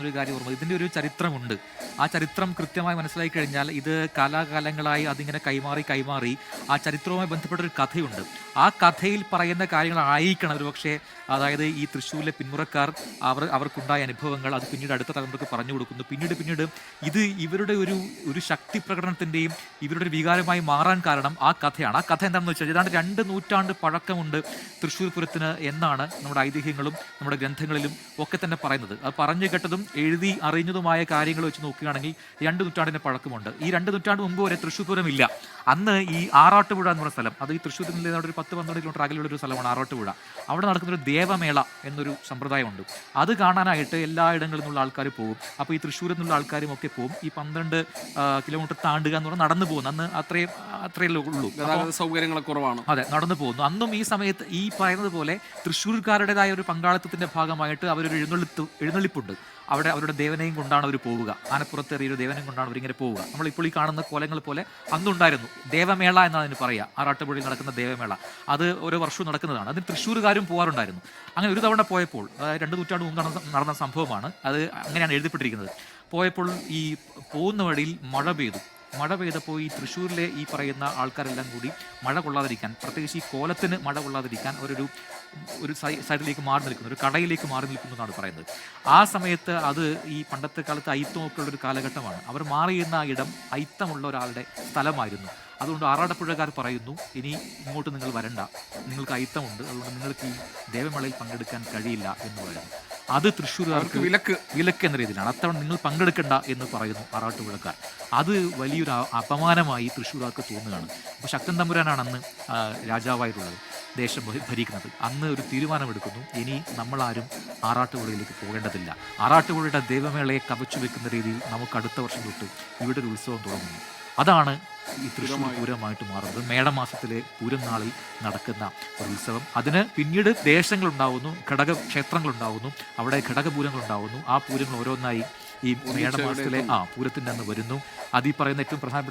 ഒരു കാര്യം ഓർമ്മ, ഇതിൻ്റെ ഒരു ചരിത്രമുണ്ട്. ആ ചരിത്രം കൃത്യമായി മനസ്സിലാക്കി കഴിഞ്ഞാൽ ഇത് കാലാകാലങ്ങളായി അതിങ്ങനെ കൈമാറി കൈമാറി ആ ചരിത്രവുമായി ബന്ധപ്പെട്ട ഒരു കഥയുണ്ട്. ആ കഥയിൽ പറയുന്ന കാര്യങ്ങളായിരിക്കണം ഒരു പക്ഷേ, അതായത് ഈ തൃശ്ശൂരിലെ പിന്മുറക്കാർ അവർക്കുണ്ടായ അനുഭവങ്ങൾ അത് പിന്നീട് അടുത്ത തലമുറക്ക് പറഞ്ഞു കൊടുക്കുന്നു. പിന്നീട് ഇത് ഇവരുടെ ഒരു ഒരു ശക്തി പ്രകടനത്തിൻ്റെയും ഇവരുടെ ഒരു വികാരമായി മാറാൻ കാരണം ആ കഥയാണ്. ആ കഥ എന്താണെന്ന് വെച്ചാൽ ഏതാണ്ട് 2 നൂറ്റാണ്ട് പഴക്കമുണ്ട് തൃശ്ശൂർ പൂരത്തിന് എന്നാണ് നമ്മുടെ ഐതിഹ്യങ്ങളും നമ്മുടെ ഗ്രന്ഥങ്ങളിലും ഒക്കെ തന്നെ പറയുന്നത്. അത് പറഞ്ഞു കേട്ടതും എഴുതി അറിഞ്ഞതുമായ കാര്യങ്ങൾ വെച്ച് നോക്കുകയാണെങ്കിൽ 2 നൂറ്റാണ്ടിൻ്റെ പഴക്കമുണ്ട്. ഈ 2 നൂറ്റാണ്ട് മുമ്പ് വരെ തൃശ്ശൂർ പൂരം ഇല്ല. അന്ന് ഈ ആറാട്ടുപുഴ എന്ന് പറഞ്ഞ സ്ഥലം, അത് ഈ തൃശ്ശൂരിൽ നിന്ന് ഒരു 10-12 കിലോമീറ്റർ അകലെയുള്ള ഒരു സ്ഥലമാണ് ആറാട്ടുപുഴ. അവിടെ നടക്കുന്നൊരു ദേവമേള എന്നൊരു സമ്പ്രദായമുണ്ട്. അത് കാണാനായിട്ട് എല്ലായിടങ്ങളിൽ നിന്നുള്ള ആൾക്കാർ പോകും. അപ്പോൾ ഈ തൃശ്ശൂരിൽ നിന്നുള്ള ആൾക്കാരും ഒക്കെ പോകും. ഈ 12 കിലോമീറ്റർ താണ്ടുക എന്ന് പറഞ്ഞാൽ നടന്നു പോകുന്നു. അന്ന് അത്രയേ ഉള്ളൂ, സൗകര്യങ്ങൾ കുറവാണ്. അതെ, നടന്നു പോകുന്നു. അന്നും ഈ സമയത്ത് ഈ പറയുന്നത് പോലെ തൃശ്ശൂർക്കാരുടേതായ ഒരു പങ്കാളിത്തത്തിന്റെ ഭാഗമായിട്ട് അവരൊരു എഴുന്നള്ളിപ്പുണ്ട്. അവിടെ അവരുടെ ദേവനെയും കൊണ്ടാണ് അവർ പോവുക. ആനപ്പുറത്തേറിയൊരു ദേവനെയും കൊണ്ടാണ് അവരിങ്ങനെ പോവുക. നമ്മളിപ്പോൾ ഈ കാണുന്ന കോലങ്ങൾ പോലെ അന്നുണ്ടായിരുന്നു. ദേവമേള എന്നാണ് അതിന് പറയുക. ആറാട്ടുപുഴയിൽ നടക്കുന്ന ദേവമേള അത് ഓരോ വർഷവും നടക്കുന്നതാണ്. അതിന് തൃശ്ശൂരുകാരും പോകാറുണ്ടായിരുന്നു. അങ്ങനെ ഒരു തവണ പോയപ്പോൾ, അതായത് 2 നൂറ്റാണ്ട് മുമ്പ് നടന്ന സംഭവമാണ്. അത് അങ്ങനെയാണ് എഴുതപ്പെട്ടിരിക്കുന്നത്. പോയപ്പോൾ ഈ പോകുന്ന വഴിയിൽ മഴ പെയ്തപ്പോൾ ഈ തൃശ്ശൂരിലെ ഈ പറയുന്ന ആൾക്കാരെല്ലാം കൂടി മഴ കൊള്ളാതിരിക്കാൻ, പ്രത്യേകിച്ച് ഈ കോലത്തിന് മഴ കൊള്ളാതിരിക്കാൻ ഒരു സൈഡിലേക്ക് മാറി നിൽക്കുന്നു, ഒരു കടയിലേക്ക് മാറി നിൽക്കുന്നു എന്നാണ് പറയുന്നത്. ആ സമയത്ത് അത് ഈ പണ്ടത്തെ കാലത്ത് അയിത്തമൊക്കെ ഉള്ളൊരു കാലഘട്ടമാണ്. അവർ മാറിയുന്ന ആ ഇടം അയിത്തമുള്ള ഒരാളുടെ സ്ഥലമായിരുന്നു. അതുകൊണ്ട് ആറാട്ടുപുഴക്കാർ പറയുന്നു, ഇനി ഇങ്ങോട്ട് നിങ്ങൾ വരണ്ട, നിങ്ങൾക്ക് അയിത്തമുണ്ട്, അതുകൊണ്ട് നിങ്ങൾക്ക് ഈ ദേവമേളയിൽ പങ്കെടുക്കാൻ കഴിയില്ല എന്ന് പറയുന്നു. അത് തൃശ്ശൂർകാർക്ക് വിലക്ക് എന്ന രീതിയിലാണ്. അത്തവണ നിങ്ങൾ പങ്കെടുക്കണ്ട എന്ന് പറയുന്നു ആറാട്ടുപുഴക്കാർ. അത് വലിയൊരു അപമാനമായി തൃശ്ശൂർകാർക്ക് തോന്നുകയാണ്. അപ്പോൾ ശക്തൻ തമ്പുരാനാണ് അന്ന് രാജാവായിട്ടുള്ളത്, ദേശം ഭരിക്കുന്നത്. അന്ന് ഒരു തീരുമാനമെടുക്കുന്നു, ഇനി നമ്മളാരും ആറാട്ടുപുഴയിലേക്ക് പോകേണ്ടതില്ല. ആറാട്ടുപുഴയുടെ ദേവമേളയെ കവച്ചു വെക്കുന്ന രീതിയിൽ നമുക്ക് അടുത്ത വർഷം തൊട്ട് ഇവിടെ ഒരു ഉത്സവം തുടങ്ങുന്നു. അതാണ് ഈ തൃശ്ശൂർ പൂരമായിട്ട് മാറുന്നത്. മേടമാസത്തിലെ പൂരം നാളിൽ നടക്കുന്ന ഒരു ഉത്സവം. അതിന് പിന്നീട് ദേശങ്ങളുണ്ടാവുന്നു, ഘടകക്ഷേത്രങ്ങളുണ്ടാവുന്നു, അവിടെ ഘടകപൂരങ്ങളുണ്ടാവുന്നു. ആ പൂരങ്ങൾ ഓരോന്നായി ഈ മേടമാസത്തിലെ പൂരത്തിൻ്റെ അന്ന് വരുന്നു. അത് ഈ പറയുന്ന ഏറ്റവും പ്രധാനപ്പെട്ട